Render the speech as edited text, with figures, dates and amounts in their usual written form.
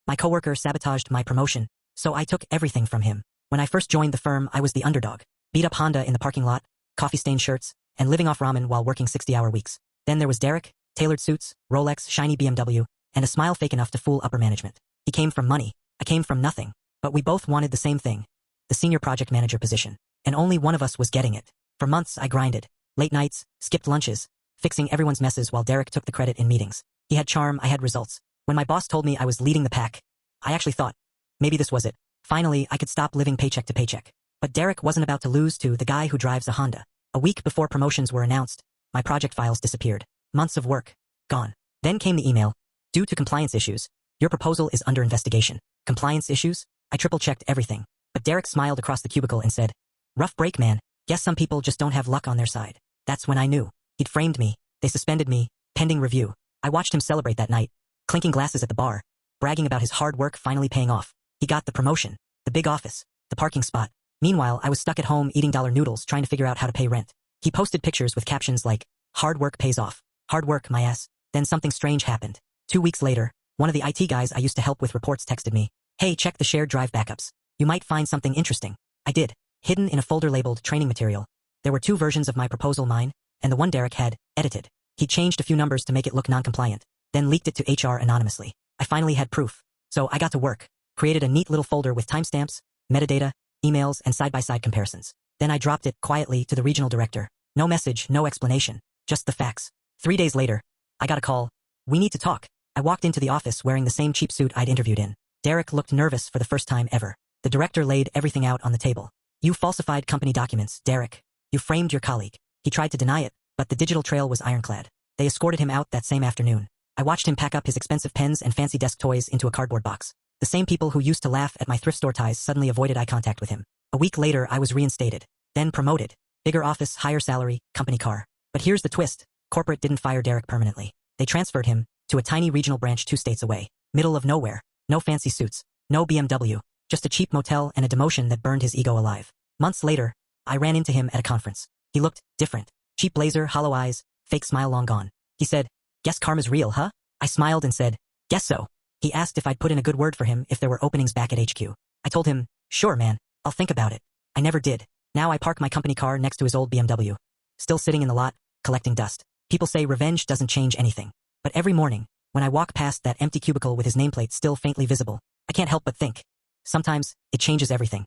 My coworker sabotaged my promotion, so I took everything from him. When I first joined the firm, I was the underdog. Beat up Honda in the parking lot, coffee-stained shirts, and living off ramen while working 60-hour weeks. Then there was Derek, tailored suits, Rolex, shiny BMW, and a smile fake enough to fool upper management. He came from money, I came from nothing, but we both wanted the same thing, the senior project manager position, and only one of us was getting it. For months I grinded, late nights, skipped lunches, fixing everyone's messes while Derek took the credit in meetings. He had charm, I had results. When my boss told me I was leading the pack, I actually thought, maybe this was it. Finally, I could stop living paycheck to paycheck. But Derek wasn't about to lose to the guy who drives a Honda. A week before promotions were announced, my project files disappeared. Months of work, gone. Then came the email. Due to compliance issues, your proposal is under investigation. Compliance issues? I triple-checked everything. But Derek smiled across the cubicle and said, rough break, man. Guess some people just don't have luck on their side. That's when I knew. He'd framed me. They suspended me, pending review. I watched him celebrate that night, clinking glasses at the bar, bragging about his hard work finally paying off. He got the promotion, the big office, the parking spot. Meanwhile, I was stuck at home eating dollar noodles trying to figure out how to pay rent. He posted pictures with captions like, hard work pays off. Hard work, my ass. Then something strange happened. 2 weeks later, one of the IT guys I used to help with reports texted me, hey, check the shared drive backups. You might find something interesting. I did. Hidden in a folder labeled training material, there were 2 versions of my proposal, mine, and the one Derek had edited. He changed a few numbers to make it look non-compliant, then leaked it to HR anonymously. I finally had proof. So I got to work, created a neat little folder with timestamps, metadata, emails, and side-by-side comparisons. Then I dropped it quietly to the regional director. No message, no explanation, just the facts. 3 days later, I got a call. We need to talk. I walked into the office wearing the same cheap suit I'd interviewed in. Derek looked nervous for the first time ever. The director laid everything out on the table. You falsified company documents, Derek. You framed your colleague. He tried to deny it, but the digital trail was ironclad. They escorted him out that same afternoon. I watched him pack up his expensive pens and fancy desk toys into a cardboard box. The same people who used to laugh at my thrift store ties suddenly avoided eye contact with him. A week later, I was reinstated, then promoted. Bigger office, higher salary, company car. But here's the twist. Corporate didn't fire Derek permanently. They transferred him to a tiny regional branch 2 states away. Middle of nowhere. No fancy suits. No BMW. Just a cheap motel and a demotion that burned his ego alive. Months later, I ran into him at a conference. He looked different. Cheap blazer, hollow eyes, fake smile long gone. He said, guess karma's real, huh? I smiled and said, guess so. He asked if I'd put in a good word for him if there were openings back at HQ. I told him, sure man, I'll think about it. I never did. Now I park my company car next to his old BMW. Still sitting in the lot, collecting dust. People say revenge doesn't change anything. But every morning, when I walk past that empty cubicle with his nameplate still faintly visible, I can't help but think. Sometimes, it changes everything.